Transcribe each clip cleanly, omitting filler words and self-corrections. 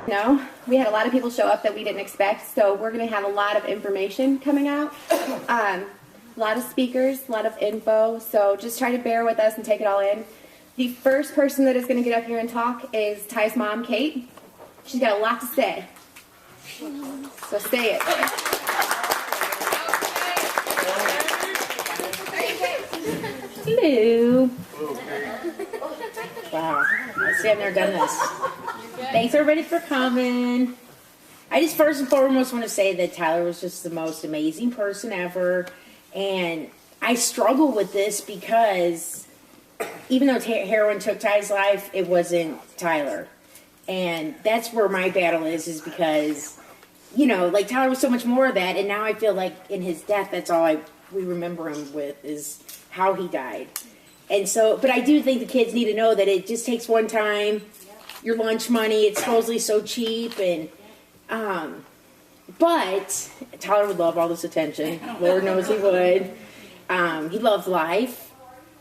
No, we had a lot of people show up that we didn't expect, so we're going to have a lot of information coming out, a lot of speakers, a lot of info, so just try to bear with us and take it all in. The first person that is going to get up here and talk is Ty's mom, Kate. She's got a lot to say, so say it. Hello. Wow, I've never done this. Thanks everybody for coming. I just first and foremost want to say that Tyler was just the most amazing person ever. And I struggle with this because even though heroin took Ty's life, it wasn't Tyler. And that's where my battle is because, you know, like Tyler was so much more of that. And now I feel like in his death, that's all we remember him with is how he died. And so, but I do think the kids need to know that it just takes one time. Your lunch money, it's supposedly so cheap, and but Tyler would love all this attention. Lord knows he would. He loved life,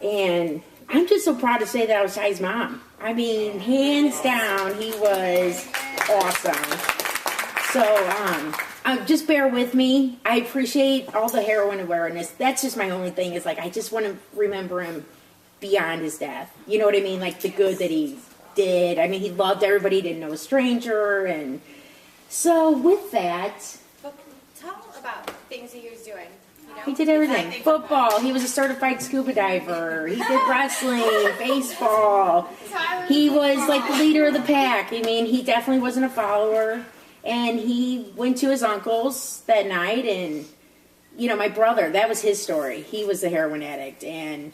and I'm just so proud to say that I was Ty's mom. I mean, hands down, he was awesome. So, just bear with me. I appreciate all the heroin awareness. That's just my only thing. Is like I just want to remember him beyond his death. You know what I mean? Like the good that he did. I mean, he loved everybody. He didn't know a stranger. And so with that, Tell about things he was doing. You know? he did everything. Football. He was a certified scuba diver. He did wrestling, baseball. He was like the leader of the pack. I mean, he definitely wasn't a follower. And he went to his uncle's that night. And, you know, my brother, that was his story. He was a heroin addict. And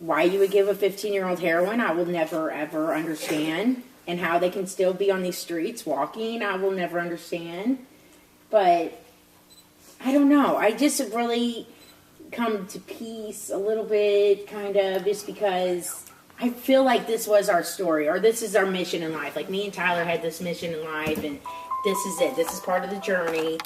why you would give a 15-year-old heroin, I will never, ever understand. And how they can still be on these streets walking, I will never understand. But I don't know. I just have really come to peace a little bit, kind of, just because I feel like this was our story, or this is our mission in life. Like, me and Tyler had this mission in life, and this is it. This is part of the journey.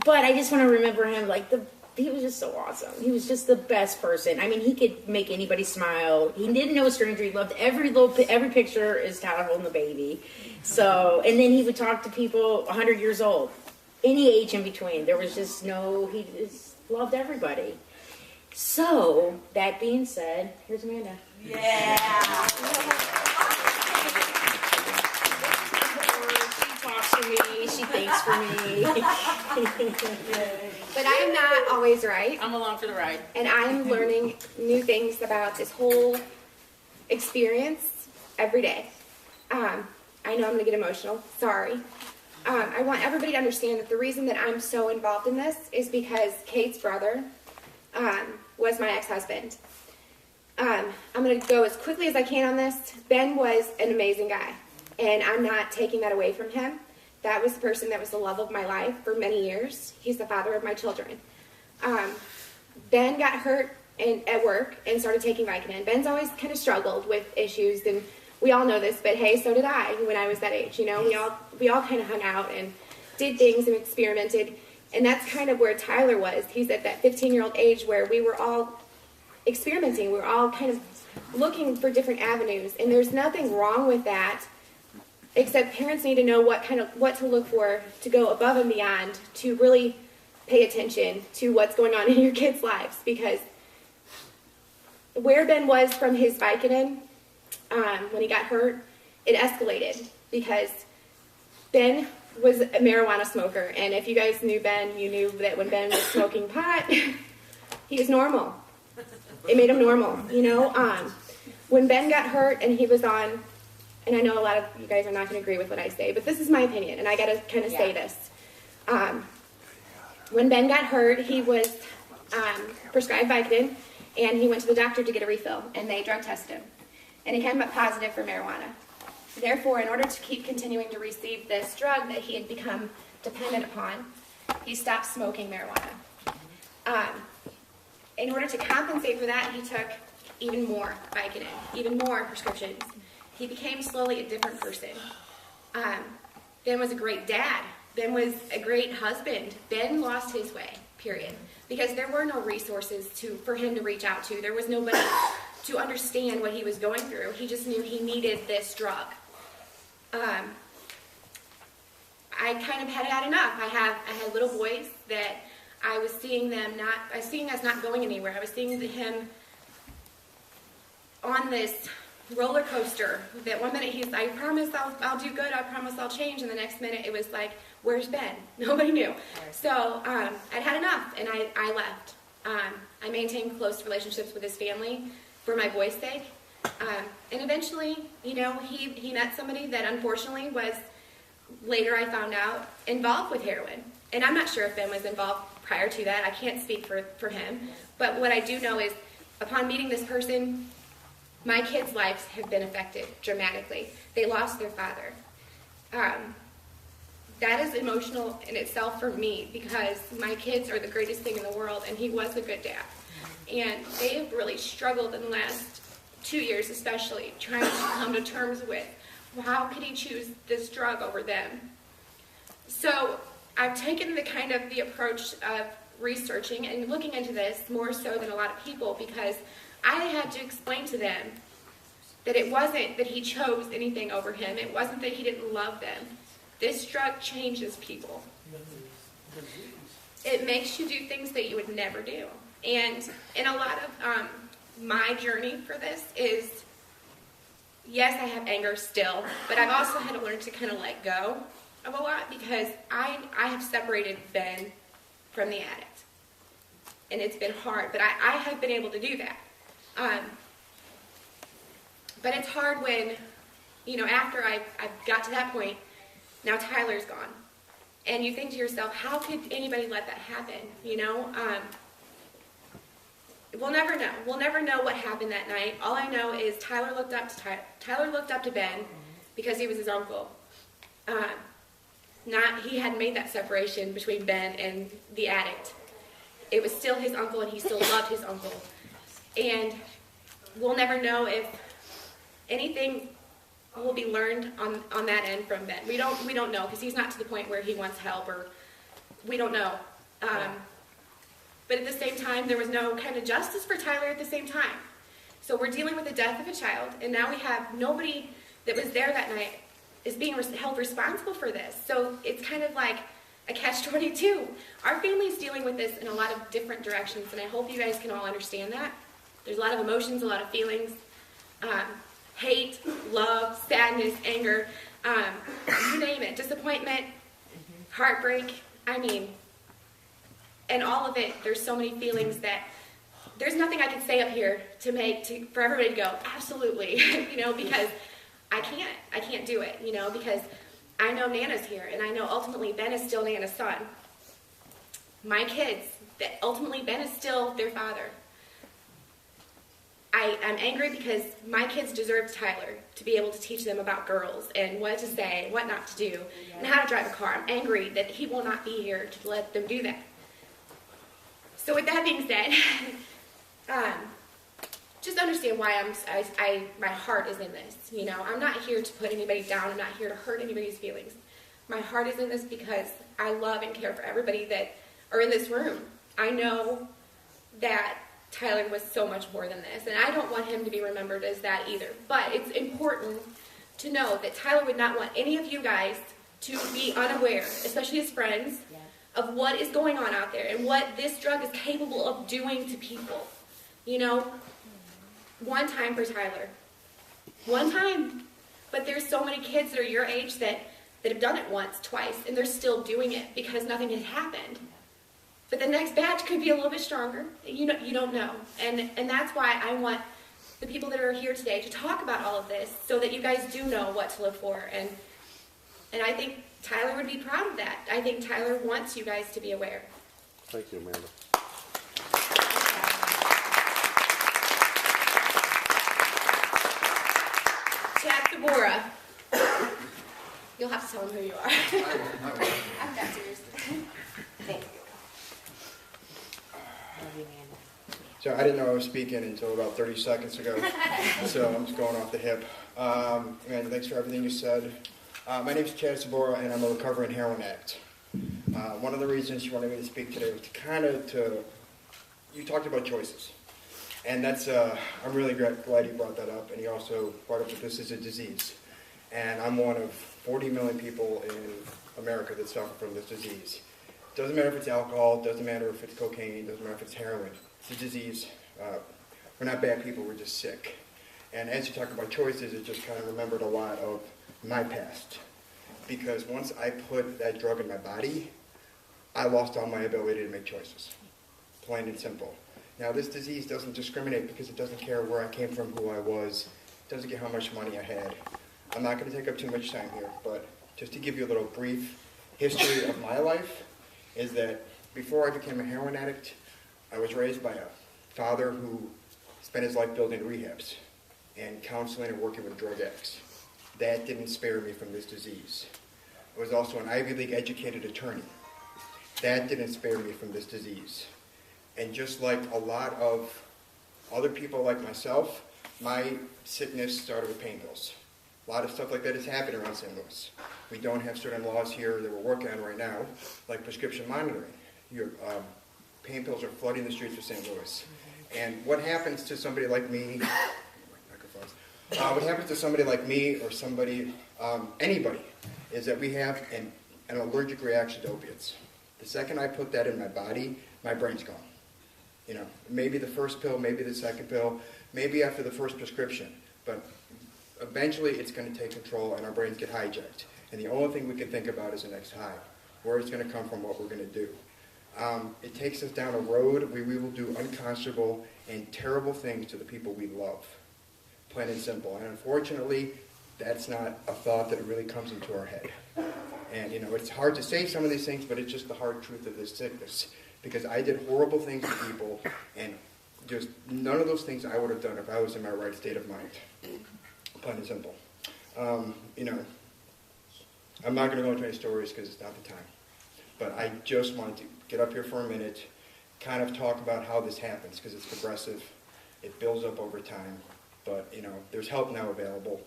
But I just want to remember him like he was just so awesome. He was just the best person. I mean, he could make anybody smile. He didn't know a stranger. He loved every picture is Tyler holding the baby. So, and then he would talk to people 100 years old, any age in between. There was just he just loved everybody. So, that being said, here's Amanda. Yeah. She thinks for me. But I am not always right. I'm along for the ride. And I am learning new things about this whole experience every day. I know I'm going to get emotional. Sorry. I want everybody to understand that the reason that I'm so involved in this is because Kate's brother was my ex-husband. I'm going to go as quickly as I can on this. Ben was an amazing guy, and I'm not taking that away from him. That was the person that was the love of my life for many years. He's the father of my children. Ben got hurt at work and started taking Vicodin. Ben's always kind of struggled with issues, and we all know this, but hey, so did I when I was that age. You know, we all kind of hung out and did things and experimented, and that's kind of where Tyler was. He's at that 15-year-old age where we were all experimenting. We were all kind of looking for different avenues, and there's nothing wrong with that. Except parents need to know what to look for to go above and beyond to really pay attention to what's going on in your kids' lives. Because where Ben was from his Vicodin, when he got hurt, it escalated because Ben was a marijuana smoker. And if you guys knew Ben, you knew that when Ben was smoking pot, he was normal. It made him normal, you know. When Ben got hurt and he was on... And I know a lot of you guys are not going to agree with what I say, but this is my opinion, and I got to kind of say this. When Ben got hurt, he was prescribed Vicodin, and he went to the doctor to get a refill, and they drug tested him. And he came up positive for marijuana. Therefore, in order to keep continuing to receive this drug that he had become dependent upon, he stopped smoking marijuana. In order to compensate for that, he took even more Vicodin, even more prescriptions. He became slowly a different person. Ben was a great dad. Ben was a great husband. Ben lost his way, period. Because there were no resources for him to reach out to. There was nobody to understand what he was going through. He just knew he needed this drug. I kind of had enough. I had little boys that I was seeing us not going anywhere. I was seeing him on this roller coaster that one minute he's like, I promise I'll do good, I promise I'll change, and the next minute it was like, where's Ben? Nobody knew. So I'd had enough, and I left. I maintained close relationships with his family for my boy's sake, and eventually, you know, he met somebody that unfortunately was, later I found out, involved with heroin. And I'm not sure if Ben was involved prior to that. I can't speak for him. But what I do know is, upon meeting this person, my kids' lives have been affected dramatically. They lost their father. That is emotional in itself for me, because my kids are the greatest thing in the world, and he was a good dad. And they have really struggled in the last 2 years, especially, trying to come to terms with, well, how could he choose this drug over them? So I've taken the approach of researching and looking into this more so than a lot of people, because I had to explain to them that it wasn't that he chose anything over him. It wasn't that he didn't love them. This drug changes people. It makes you do things that you would never do. And in a lot of my journey for this is, yes, I have anger still, but I've also had to learn to kind of let go of a lot, because I have separated Ben from the addict. And it's been hard, but I have been able to do that. But it's hard when, you know, after I got to that point, now Tyler's gone. And you think to yourself, how could anybody let that happen, you know? We'll never know. We'll never know what happened that night. All I know is Tyler looked up to Ben because he was his uncle. He hadn't made that separation between Ben and the addict. It was still his uncle, and he still loved his uncle. And we'll never know if anything will be learned on that end from Ben. We don't know, because he's not to the point where he wants help, or we don't know. But at the same time, there was no kind of justice for Tyler at the same time. So we're dealing with the death of a child, and now we have nobody that was there that night is being held responsible for this. So it's kind of like a catch-22. Our family's dealing with this in a lot of different directions, and I hope you guys can all understand that. There's a lot of emotions, a lot of feelings, hate, love, sadness, anger, you name it, disappointment, heartbreak, and all of it. There's so many feelings that there's nothing I can say up here for everybody to go, absolutely, you know, because I can't do it, you know, because I know Nana's here, and I know ultimately Ben is still Nana's son. My kids, ultimately Ben is still their father. I'm angry because my kids deserve Tyler to be able to teach them about girls and what to say, what not to do, and how to drive a car. I'm angry that he will not be here to let them do that. So with that being said, just understand why my heart is in this. You know, I'm not here to put anybody down. I'm not here to hurt anybody's feelings. My heart is in this because I love and care for everybody that are in this room. I know that Tyler was so much more than this, and I don't want him to be remembered as that either. But it's important to know that Tyler would not want any of you guys to be unaware, especially his friends, of what is going on out there and what this drug is capable of doing to people. You know, one time for Tyler. One time. But there's so many kids that are your age that have done it once, twice, and they're still doing it because nothing has happened. But the next batch could be a little bit stronger. You don't know. And that's why I want the people that are here today to talk about all of this so that you guys do know what to look for. And I think Tyler would be proud of that. I think Tyler wants you guys to be aware. Thank you, Amanda. Chad Sabora. You'll have to tell him who you are. I've got yours. Thank you. So I didn't know I was speaking until about 30 seconds ago, so I'm just going off the hip. And thanks for everything you said. My name is Chad Sabora, and I'm a recovering heroin addict. One of the reasons you wanted me to speak today was you talked about choices. And that's, I'm really glad you brought that up, and you also brought up that this is a disease. and I'm one of 40 million people in America that suffer from this disease. Doesn't matter if it's alcohol, doesn't matter if it's cocaine, doesn't matter if it's heroin. It's a disease. We're not bad people, we're just sick. And as you talk about choices, it just kind of remembered a lot of my past. Because once I put that drug in my body, I lost all my ability to make choices. Plain and simple. Now, this disease doesn't discriminate because it doesn't care where I came from, who I was. It doesn't care how much money I had. I'm not going to take up too much time here, but just to give you a little brief history of my life, is that before I became a heroin addict, I was raised by a father who spent his life building rehabs and counseling and working with drug addicts. That didn't spare me from this disease. I was also an Ivy League educated attorney. That didn't spare me from this disease. And just like a lot of other people like myself, my sickness started with pain pills. A lot of stuff like that has happened around St. Louis. We don't have certain laws here that we're working on right now, like prescription monitoring. Your pain pills are flooding the streets of St. Louis. And what happens to somebody like me, what happens to somebody like me or somebody, anybody, is that we have an allergic reaction to opiates. The second I put that in my body, my brain's gone. You know, maybe the first pill, maybe the second pill, maybe after the first prescription, but eventually it's going to take control and our brains get hijacked. And the only thing we can think about is the next high, where it's going to come from, what we're going to do. It takes us down a road where we will do unconscionable and terrible things to the people we love, plain and simple. And unfortunately, that's not a thought that really comes into our head. And you know, it's hard to say some of these things, but it's just the hard truth of this sickness. Because I did horrible things to people, and just none of those things I would have done if I was in my right state of mind. Plain and simple. You know, I'm not going to go into any stories because it's not the time. But I just want to get up here for a minute, kind of talk about how this happens, because it's progressive. It builds up over time. But, you know, there's help now available.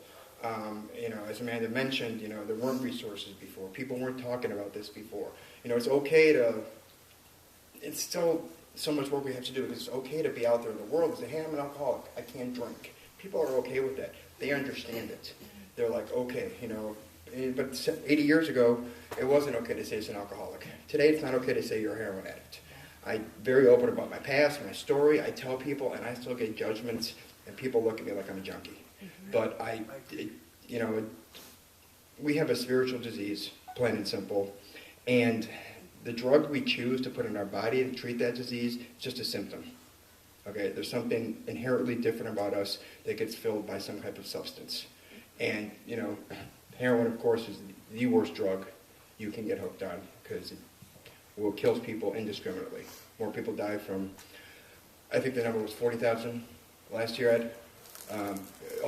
You know, as Amanda mentioned, you know, there weren't resources before. People weren't talking about this before. You know, it's okay to, it's still so much work we have to do. It's okay to be out there in the world and say, hey, I'm an alcoholic. I can't drink. People are okay with that. They understand it. They're like, okay, you know. But 80 years ago, it wasn't okay to say it's an alcoholic. Today, it's not okay to say you're a heroin addict. I'm very open about my past, my story. I tell people, and I still get judgments, and people look at me like I'm a junkie. But you know, we have a spiritual disease, plain and simple, and the drug we choose to put in our body to treat that disease is just a symptom. Okay, there's something inherently different about us that gets filled by some type of substance. And, you know, heroin, of course, is the worst drug you can get hooked on because it kills people indiscriminately. More people die from, I think the number was 40,000 last year, Ed.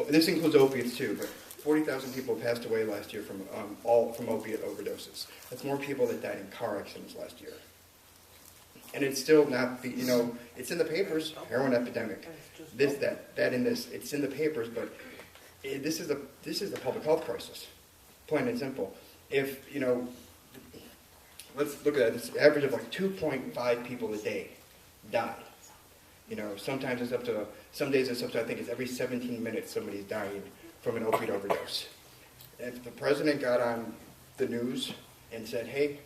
This includes opiates too, but 40,000 people passed away last year from opiate overdoses. That's more people that died in car accidents last year. And it's still not, you know, it's in the papers, heroin epidemic, this, that, and this. It's in the papers, but this is a public health crisis, plain and simple. If, you know, let's look at that. It's an average of like 2.5 people a day die. You know, sometimes it's up to, some days it's up to, I think it's every 17 minutes somebody's dying from an opiate overdose. If the president got on the news and said, hey,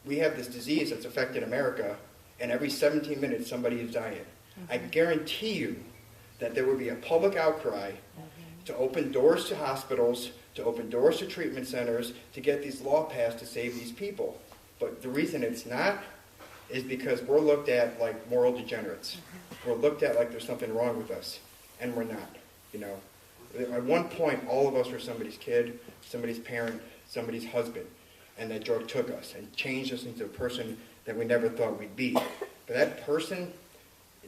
we have this disease that's affected America, and every 17 minutes somebody is dying, I guarantee you that there would be a public outcry to open doors to hospitals, to open doors to treatment centers, to get these laws passed to save these people. But the reason it's not is because we're looked at like moral degenerates. We're looked at like there's something wrong with us, and we're not. You know, at one point, all of us were somebody's kid, somebody's parent, somebody's husband, and that drug took us and changed us into a person that we never thought we'd be. But that person,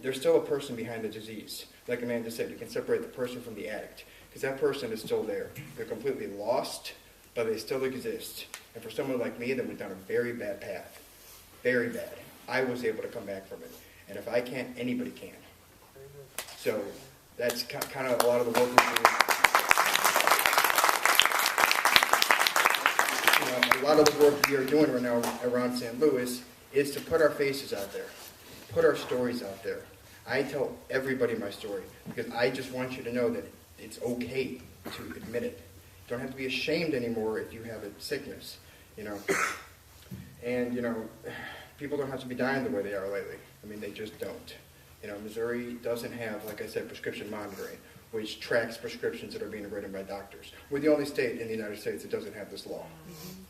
there's still a person behind the disease. Like Amanda said, you can separate the person from the addict, because that person is still there. They're completely lost, but they still exist. And for someone like me that went down a very bad path, very bad, I was able to come back from it. And if I can't, anybody can. So that's kind of a lot of the work we do. You know, a lot of the work we are doing right now around St. Louis is to put our faces out there, put our stories out there. I tell everybody my story because I just want you to know that it's okay to admit it. Don't have to be ashamed anymore if you have a sickness, you know. And, you know, people don't have to be dying the way they are lately. I mean, they just don't. You know, Missouri doesn't have, like I said, prescription monitoring, which tracks prescriptions that are being written by doctors. We're the only state in the United States that doesn't have this law.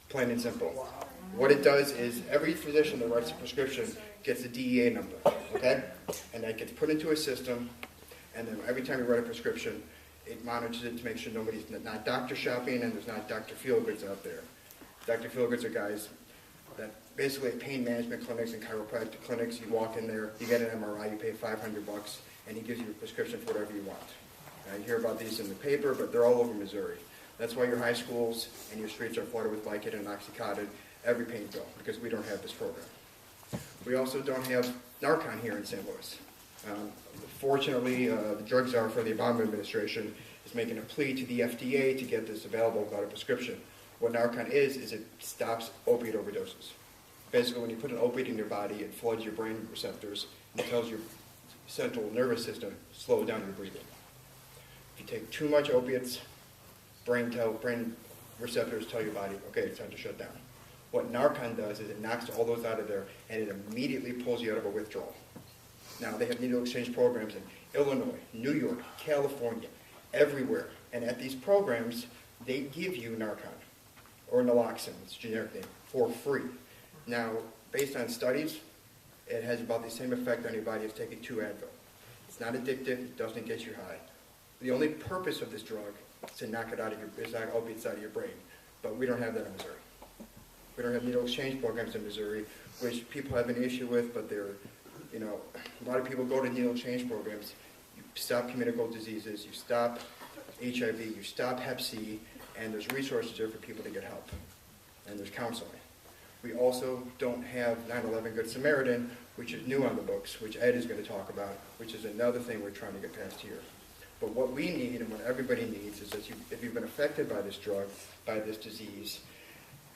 Plain and simple. What it does is every physician that writes a prescription gets a DEA number, okay? And that gets put into a system, and then every time you write a prescription, it monitors it to make sure nobody's not doctor shopping and there's not Dr. Feelgoods out there. Dr. Feelgoods are guys that basically at pain management clinics and chiropractic clinics, you walk in there, you get an MRI, you pay $500, and he gives you a prescription for whatever you want. Now, you hear about these in the paper, but they're all over Missouri. That's why your high schools and your streets are flooded with Vicodin and Oxycontin, every pain pill, because we don't have this program. We also don't have Narcan here in St. Louis. Fortunately, the drug czar for the Obama administration is making a plea to the FDA to get this available without a prescription. What Narcan is it stops opiate overdoses. Basically, when you put an opiate in your body, it floods your brain receptors and tells your central nervous system, slow down your breathing. If you take too much opiates, brain receptors tell your body, okay, it's time to shut down. What Narcan does is it knocks all those out of there, and it immediately pulls you out of a withdrawal. Now, they have needle exchange programs in Illinois, New York, California, everywhere. And at these programs, they give you Narcan, or naloxone, it's a generic name, for free. Now, based on studies, it has about the same effect on your body as taking 2 Advil. It's not addictive, it doesn't get you high. The only purpose of this drug is to knock it out of opiates out of your brain. But we don't have that in Missouri. We don't have needle exchange programs in Missouri, which people have an issue with, but they're, you know, a lot of people go to needle exchange programs. You stop communicable diseases, you stop HIV, you stop Hep C, and there's resources there for people to get help. And there's counseling. We also don't have 9/11 Good Samaritan, which is new on the books, which Ed is going to talk about, which is another thing we're trying to get past here. But what we need and what everybody needs is that if you've been affected by this drug, by this disease,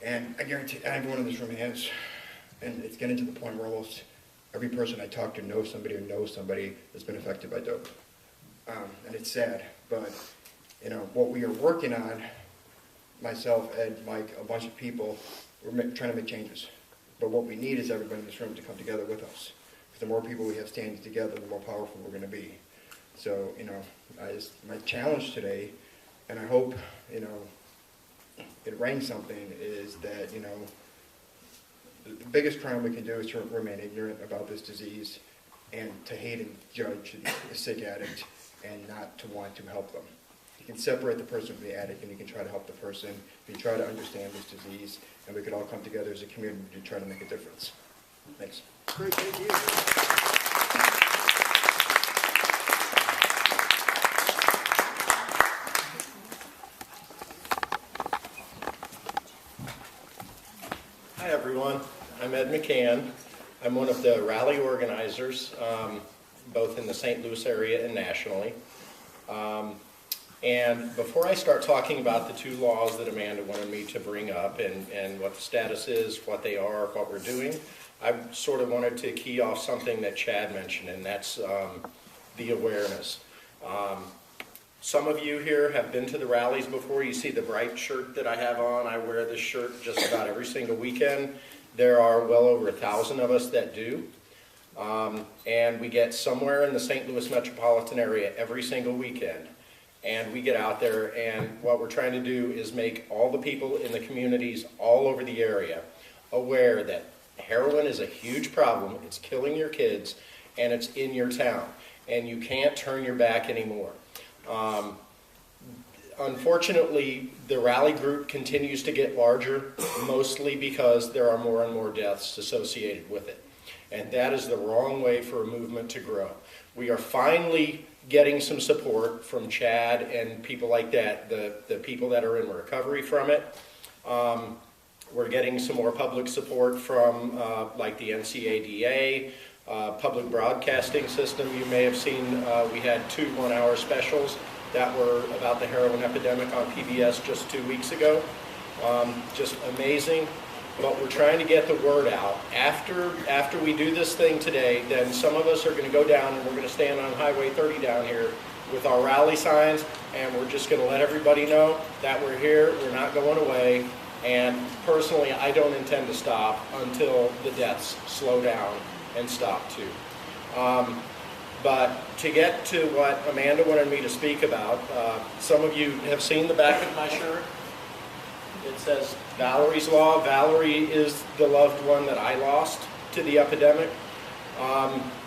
and I guarantee everyone in this room has, and it's getting to the point where almost every person I talk to knows somebody who knows somebody that's been affected by dope. And it's sad, but you know, what we are working on, myself, Ed, Mike, a bunch of people, we're trying to make changes. But what we need is everybody in this room to come together with us. Because the more people we have standing together, the more powerful we're going to be. So, you know, my challenge today, and I hope, you know, it rings something, is that, you know, the biggest crime we can do is to remain ignorant about this disease and to hate and judge the sick addict and not to want to help them. You can separate the person from the addict and you can try to help the person. You can try to understand this disease, and we could all come together as a community to try to make a difference. Thanks. Great, thank you. Hi everyone, I'm Ed McCann. I'm one of the rally organizers, both in the St. Louis area and nationally. And before I start talking about the 2 laws that Amanda wanted me to bring up and what the status is, what they are, what we're doing, I sort of wanted to key off something that Chad mentioned, and that's the awareness. Some of you here have been to the rallies before. You see the bright shirt that I have on. I wear this shirt just about every single weekend. There are well over 1,000 of us that do. And we get somewhere in the St. Louis metropolitan area every single weekend. And we get out there, and what we're trying to do is make all the people in the communities all over the area aware that heroin is a huge problem. It's killing your kids, and it's in your town. And you can't turn your back anymore. Unfortunately, the rally group continues to get larger, mostly because there are more and more deaths associated with it. And that is the wrong way for a movement to grow. We are finally getting some support from Chad and people like that, the people that are in recovery from it. We're getting some more public support from like the NCADA, public broadcasting system. You may have seen we had 2 one-hour specials that were about the heroin epidemic on PBS just 2 weeks ago. Just amazing. But we're trying to get the word out. After we do this thing today, then some of us are going to go down and we're going to stand on Highway 30 down here with our rally signs, and we're just going to let everybody know that we're here, we're not going away, and personally, I don't intend to stop until the deaths slow down and stop too. But to get to what Amanda wanted me to speak about, some of you have seen the back of my shirt. It says Valerie's Law. Valerie is the loved one that I lost to the epidemic.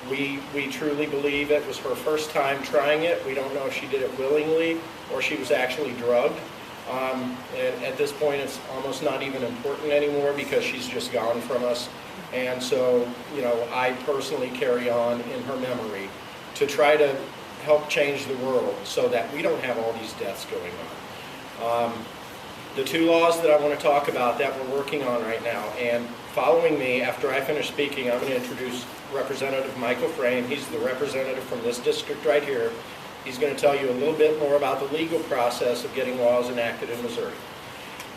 We truly believe it was her first time trying it. We don't know if she did it willingly or she was actually drugged. And at this point, it's almost not even important anymore because she's just gone from us. And so, you know, I personally carry on in her memory to try to help change the world so that we don't have all these deaths going on. The two laws that I want to talk about that we're working on right now, and following me after I finish speaking, I'm going to introduce Representative Michael Frame. He's the representative from this district right here. He's going to tell you a little bit more about the legal process of getting laws enacted in Missouri.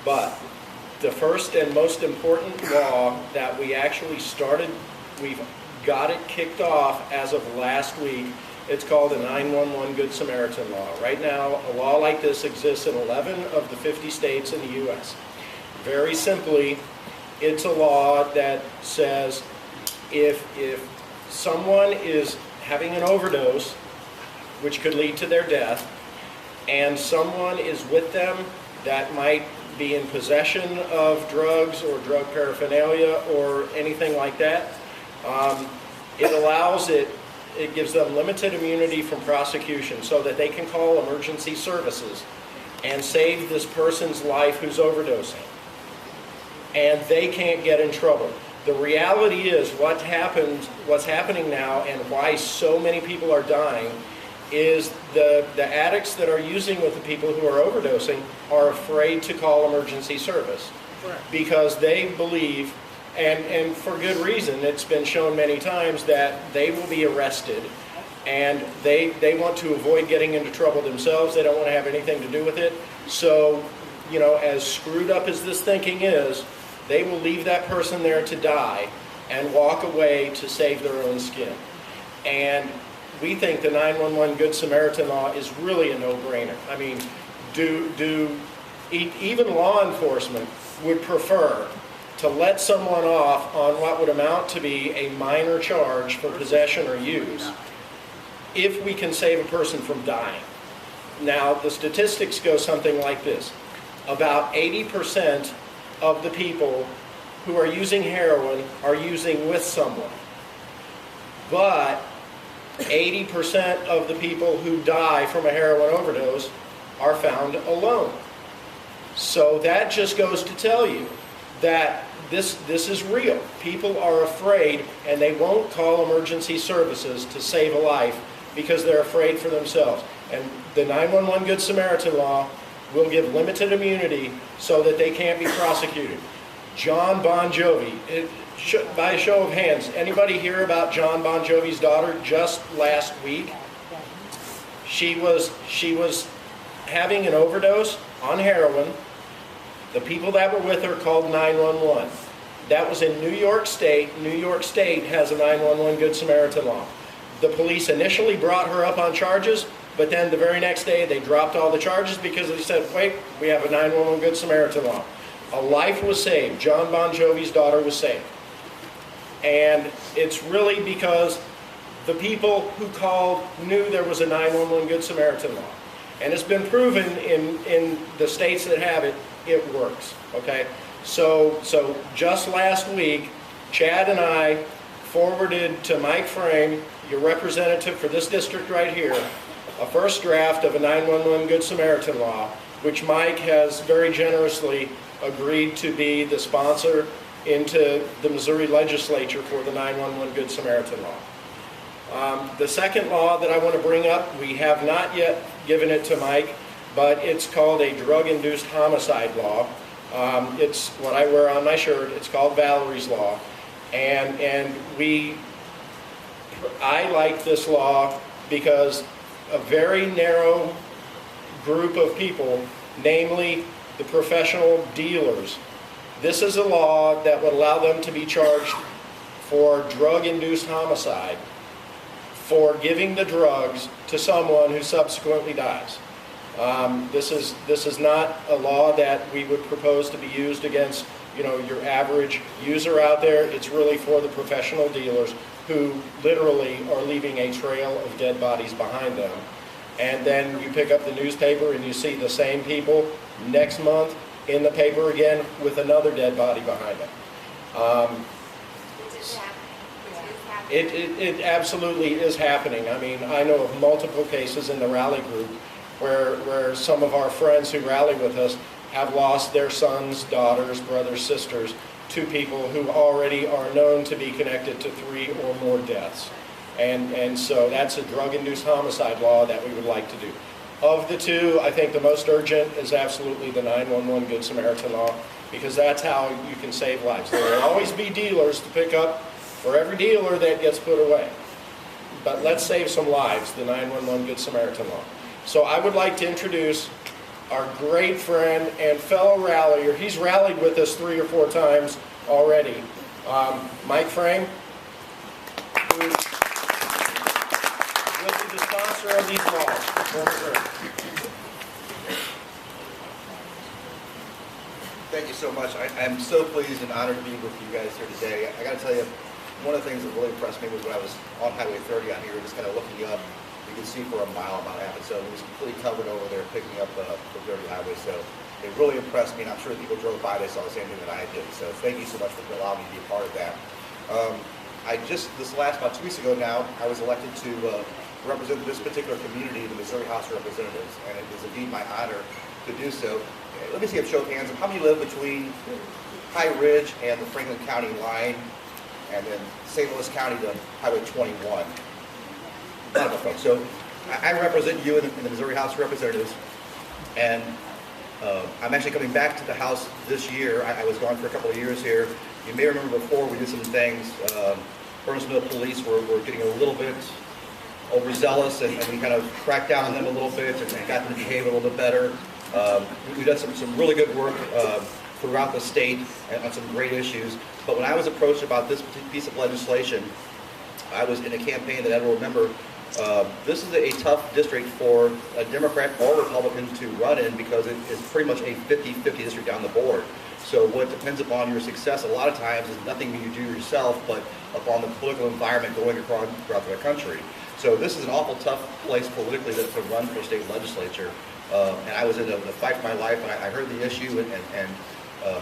But the first and most important law that we actually started, we've got it kicked off as of last week. It's called the 911 Good Samaritan Law. Right now, a law like this exists in 11 of the 50 states in the U.S. Very simply, it's a law that says if someone is having an overdose, which could lead to their death, and someone is with them that might be in possession of drugs or drug paraphernalia or anything like that, it gives them limited immunity from prosecution so that they can call emergency services and save this person's life who's overdosing. And they can't get in trouble. The reality is what's happening now and why so many people are dying is the addicts that are using with the people who are overdosing are afraid to call emergency service. Correct. Because they believe, and for good reason, it's been shown many times that they will be arrested and they want to avoid getting into trouble themselves. They don't want to have anything to do with it. So, you know, as screwed up as this thinking is, they will leave that person there to die and walk away to save their own skin. And we think the 911 Good Samaritan Law is really a no-brainer. I mean, even law enforcement would prefer to let someone off on what would amount to be a minor charge for possession or use if we can save a person from dying. Now, the statistics go something like this. About 80% of the people who are using heroin are using with someone. But 80% of the people who die from a heroin overdose are found alone. So that just goes to tell you that this is real. People are afraid and they won't call emergency services to save a life because they're afraid for themselves. And the 911 Good Samaritan Law will give limited immunity so that they can't be prosecuted. John Bon Jovi, by a show of hands, anybody hear about John Bon Jovi's daughter just last week? She was having an overdose on heroin. The people that were with her called 911. That was in New York State. New York State has a 911 Good Samaritan Law. The police initially brought her up on charges, but then the very next day they dropped all the charges because they said, wait, we have a 911 Good Samaritan Law. A life was saved. John Bon Jovi's daughter was saved. And it's really because the people who called knew there was a 911 Good Samaritan Law. And it's been proven in the states that have it, it works, okay? So just last week, Chad and I forwarded to Mike Frame, your representative for this district right here, a first draft of a 911 Good Samaritan Law, which Mike has very generously agreed to be the sponsor into the Missouri legislature for the 911 Good Samaritan Law. The second law that I want to bring up, we have not yet given it to Mike, but it's called a drug-induced homicide law. It's what I wear on my shirt. It's called Valerie's Law. And I like this law because a very narrow group of people, namely the professional dealers. This is a law that would allow them to be charged for drug-induced homicide for giving the drugs to someone who subsequently dies. This is not a law that we would propose to be used against, your average user out there. It's really for the professional dealers who literally are leaving a trail of dead bodies behind them. And then you pick up the newspaper and you see the same people next month in the paper again with another dead body behind them. It absolutely is happening. I mean, I know of multiple cases in the rally group where some of our friends who rally with us have lost their sons, daughters, brothers, sisters to people who already are known to be connected to 3 or more deaths. And so that's a drug-induced homicide law that we would like to do. Of the two, I think the most urgent is absolutely the 911 Good Samaritan law, because that's how you can save lives. There will always be dealers to pick up for every dealer that gets put away. But let's save some lives, the 911 Good Samaritan law. So I would like to introduce our great friend and fellow rallier. He's rallied with us 3 or 4 times already. Mike Frame, who will be the sponsor of these laws. Thank you so much. I'm so pleased and honored to be with you guys here today. I got to tell you, one of the things that really impressed me was when I was on Highway 30 out here, just kind of looking up. You could see for a mile, about half, and so it was completely covered over there, picking up the dirty highway. So it really impressed me, and I'm sure people drove by, they saw the same thing that I did. So thank you so much for allowing me to be a part of that. This last about 2 weeks ago now, I was elected to represent this particular community, the Missouri House of Representatives, and it is indeed my honor to do so. Let me see a show of hands. How many live between High Ridge and the Franklin County line, and then St. Louis County to Highway 21? Folks. So I represent you in the Missouri House of Representatives, and I'm actually coming back to the House this year. I was gone for a couple of years here. You may remember before we did some things. Burnsville police were getting a little bit overzealous, and we kind of cracked down on them a little bit and got them to behave a little bit better. We've done some really good work throughout the state on some great issues. But when I was approached about this piece of legislation, I was in a campaign that I will remember. This is a tough district for a Democrat or Republican to run in, because it is pretty much a 50-50 district down the board. So what depends upon your success a lot of times is nothing you do yourself, but upon the political environment going across throughout the country. So this is an awful tough place politically to run for state legislature. And I was in the fight for my life, and I heard the issue, and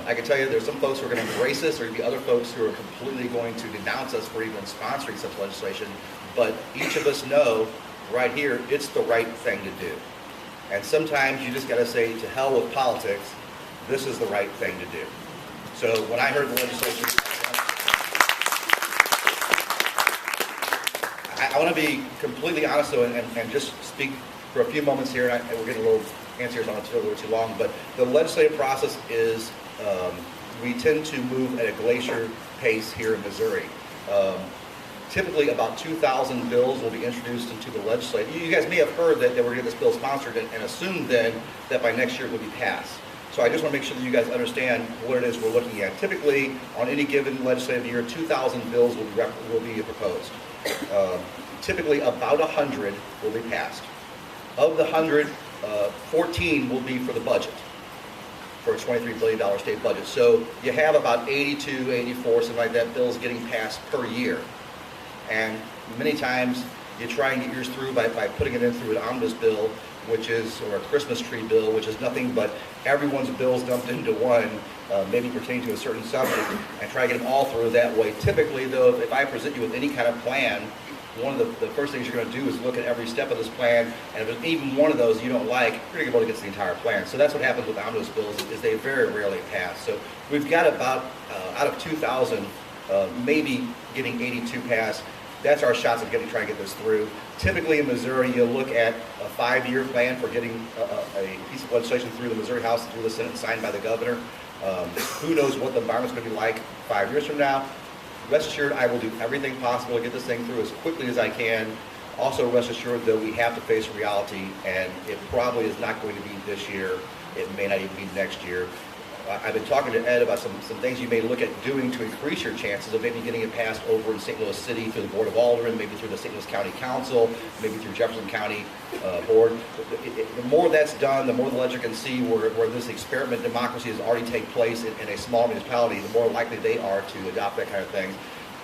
I can tell you there's some folks who are going to embrace this. There will be other folks who are completely going to denounce us for even sponsoring such legislation. But each of us know right here it's the right thing to do. And sometimes you just got to say, to hell with politics, this is the right thing to do. So when I heard the legislation, I want to be completely honest though, and just speak for a few moments here. And we're getting a little answers on it a little too long, but the legislative process is, we tend to move at a glacier pace here in Missouri. Typically about 2,000 bills will be introduced into the legislature. You guys may have heard that we're getting this bill sponsored and assumed then that by next year it will be passed. So I just want to make sure that you guys understand what it is we're looking at. Typically, on any given legislative year, 2,000 bills will be proposed. Typically, about 100 will be passed. Of the 100, 14 will be for the budget, for a $23 billion state budget. So you have about 82, 84, something like that, bills getting passed per year. And many times you try and get yours through by putting it in through an omnibus bill, or a Christmas tree bill, which is nothing but everyone's bills dumped into one, maybe pertaining to a certain subject, and try to get them all through that way. Typically, though, if I present you with any kind of plan, one of the first things you're going to do is look at every step of this plan, and if there's even one of those you don't like, you're going to be able to get to the entire plan. So that's what happens with omnibus bills, is they very rarely pass. So we've got about, out of 2,000, maybe getting 82 passed. That's our shots at trying to get this through. Typically in Missouri, you'll look at a 5-year plan for getting a piece of legislation through the Missouri House, through the Senate, signed by the governor. Who knows what the environment's going to be like 5 years from now. Rest assured, I will do everything possible to get this thing through as quickly as I can. Also, rest assured, though, we have to face reality, and it probably is not going to be this year. It may not even be next year. I've been talking to Ed about some things you may look at doing to increase your chances of maybe getting it passed over in St. Louis City through the Board of Aldermen, maybe through the St. Louis County Council, maybe through Jefferson County Board. The more that's done, the more the ledger can see where this experiment democracy has already taken place in a small municipality, the more likely they are to adopt that kind of thing.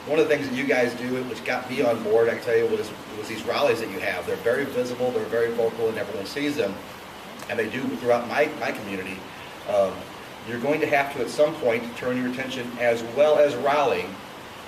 One of the things that you guys do, which got me on board, I can tell you, was these rallies that you have. They're very visible, they're very vocal, and everyone sees them, and they do throughout my community. You're going to have to, at some point, turn your attention, as well as rallying,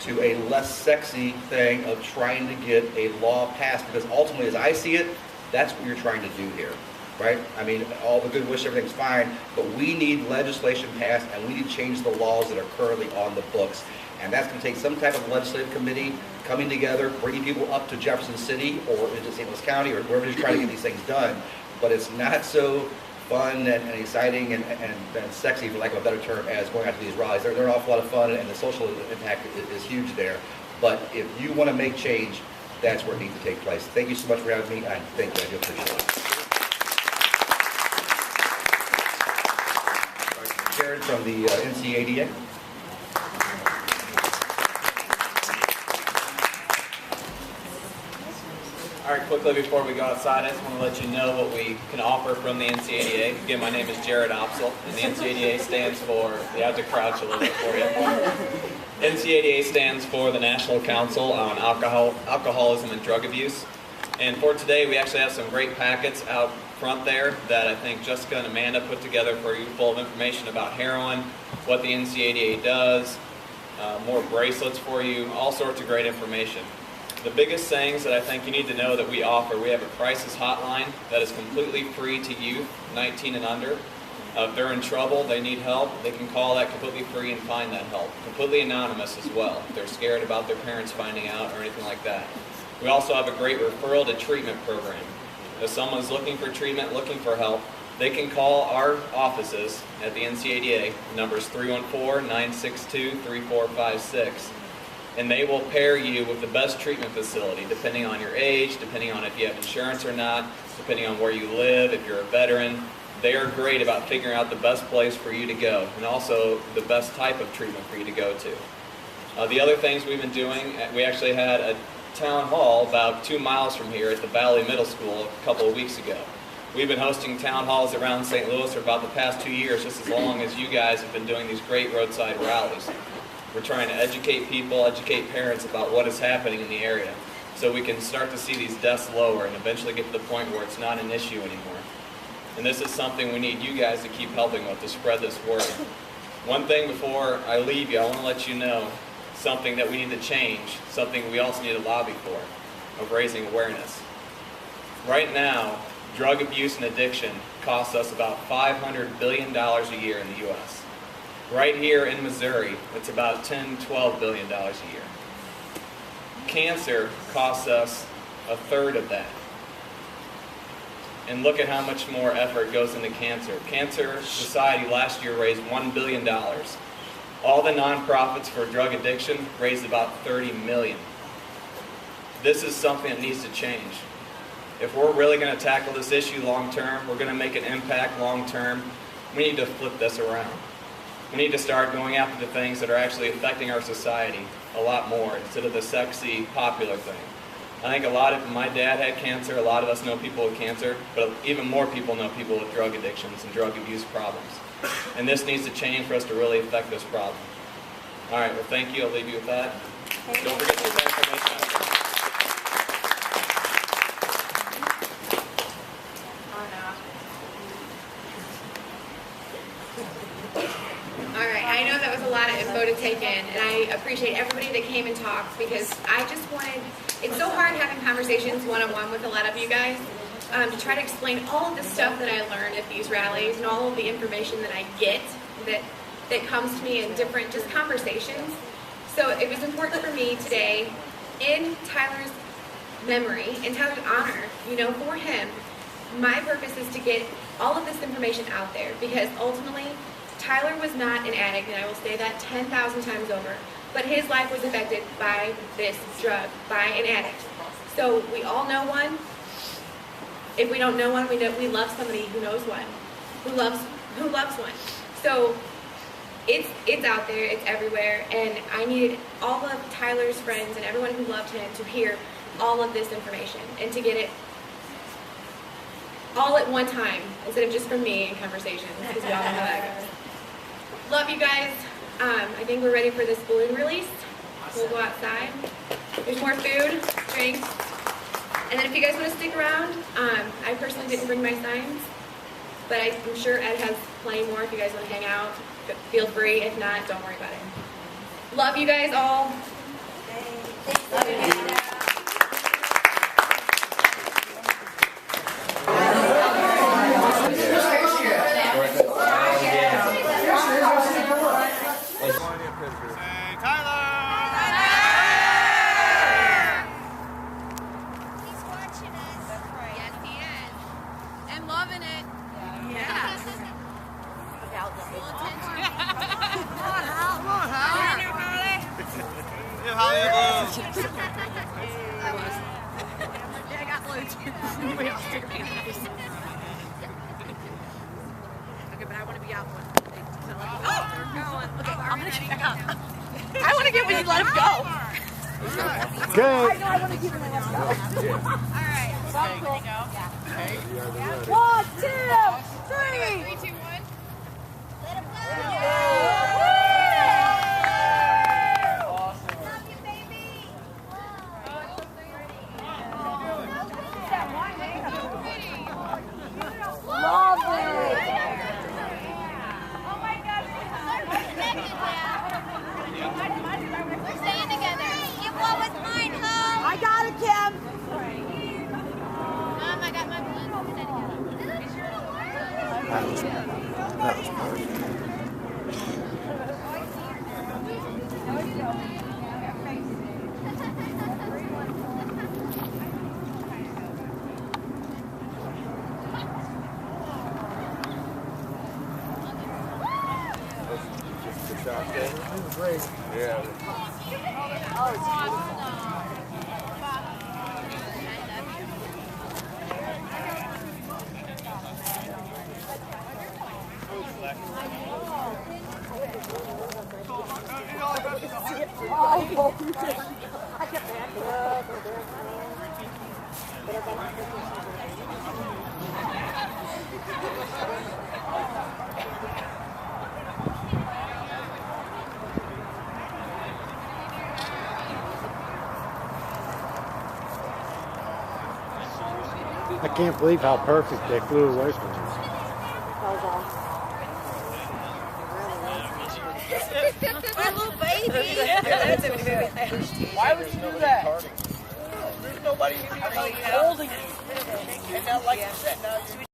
to a less sexy thing of trying to get a law passed, because ultimately, as I see it, that's what you're trying to do here, right? I mean, all the good wish, everything's fine, but we need legislation passed, and we need to change the laws that are currently on the books. And that's going to take some type of legislative committee coming together, bringing people up to Jefferson City or into St. Louis County or wherever you're trying to get these things done. But it's not so fun and exciting and sexy, for lack of a better term, as going out to these rallies. They're an awful lot of fun, and the social impact is huge there. But if you want to make change, that's where it needs to take place. Thank you so much for having me, and thank you. I do appreciate it. Jared from the NCADA. All right, quickly before we go outside, I just want to let you know what we can offer from the NCADA. Again, my name is Jared Opsel, and the NCADA stands for, you have to crouch a little bit for you. NCADA stands for the National Council on Alcoholism and Drug Abuse. And for today, we actually have some great packets out front there that I think Jessica and Amanda put together for you, full of information about heroin, what the NCADA does, more bracelets for you, all sorts of great information. The biggest things that I think you need to know that we offer, we have a crisis hotline that is completely free to youth, 19 and under. If they're in trouble, they need help, they can call that completely free and find that help. Completely anonymous as well, if they're scared about their parents finding out or anything like that. We also have a great referral to treatment program. If someone's looking for treatment, looking for help, they can call our offices at the NCADA. The number is 314-962-3456. And they will pair you with the best treatment facility, depending on your age, depending on if you have insurance or not, depending on where you live, if you're a veteran. They are great about figuring out the best place for you to go, and also the best type of treatment for you to go to. The other things we've been doing, we actually had a town hall about 2 miles from here at the Valley Middle School a couple of weeks ago. We've been hosting town halls around St. Louis for about the past 2 years, just as long as you guys have been doing these great roadside rallies. We're trying to educate people, educate parents about what is happening in the area, so we can start to see these deaths lower and eventually get to the point where it's not an issue anymore. And this is something we need you guys to keep helping with, to spread this word. One thing before I leave you, I want to let you know something that we need to change, something we also need to lobby for, of raising awareness. Right now, drug abuse and addiction costs us about $500 billion a year in the U.S. Right here in Missouri, it's about $10–12 billion a year. Cancer costs us a third of that. And look at how much more effort goes into cancer. Cancer Society last year raised $1 billion. All the nonprofits for drug addiction raised about $30 million. This is something that needs to change. If we're really going to tackle this issue long term, we're going to make an impact long term, we need to flip this around. We need to start going after the things that are actually affecting our society a lot more instead of the sexy, popular thing. I think my dad had cancer, a lot of us know people with cancer, but even more people know people with drug addictions and drug abuse problems. And this needs to change for us to really affect this problem. All right, well, thank you. I'll leave you with that. Don't forget to get information out there. I know that was a lot of info to take in, and I appreciate everybody that came and talked, because I just wanted, it's so hard having conversations one-on-one with a lot of you guys, to try to explain all of the stuff that I learned at these rallies and all of the information that I get that comes to me in different just conversations. So it was important for me today, in Tyler's memory, in Tyler's honor, for him, my purpose is to get all of this information out there, because ultimately, Tyler was not an addict, and I will say that 10,000 times over, but his life was affected by this drug, by an addict. So we all know one. If we don't know one, we love somebody who knows one, who loves one. So it's out there, it's everywhere, and I needed all of Tyler's friends and everyone who loved him to hear all of this information and to get it all at one time instead of just from me in conversations, because we all know how that goes. Love you guys. I think we're ready for this balloon release. We'll go outside. There's more food, drinks, and then if you guys want to stick around, I personally didn't bring my signs, but I'm sure Ed has plenty more if you guys want to hang out. Feel free. If not, don't worry about it. Love you guys all. Love you. I want to get when you let him go. Okay. I know I want to give him when you let him go. All right. Okay. 1, 2, 3. 3, 2, 1. Let him go. Awesome. Love you, baby. Love it. Oh my God. We're staying together. Give what was mine, home. I got it, Kim. Mom, I got my balloon. That was perfect. Great. Yeah. I can't believe how perfect they flew away from us. My little baby. Why would you do that? There's nobody holding you. And now, like you said, now you're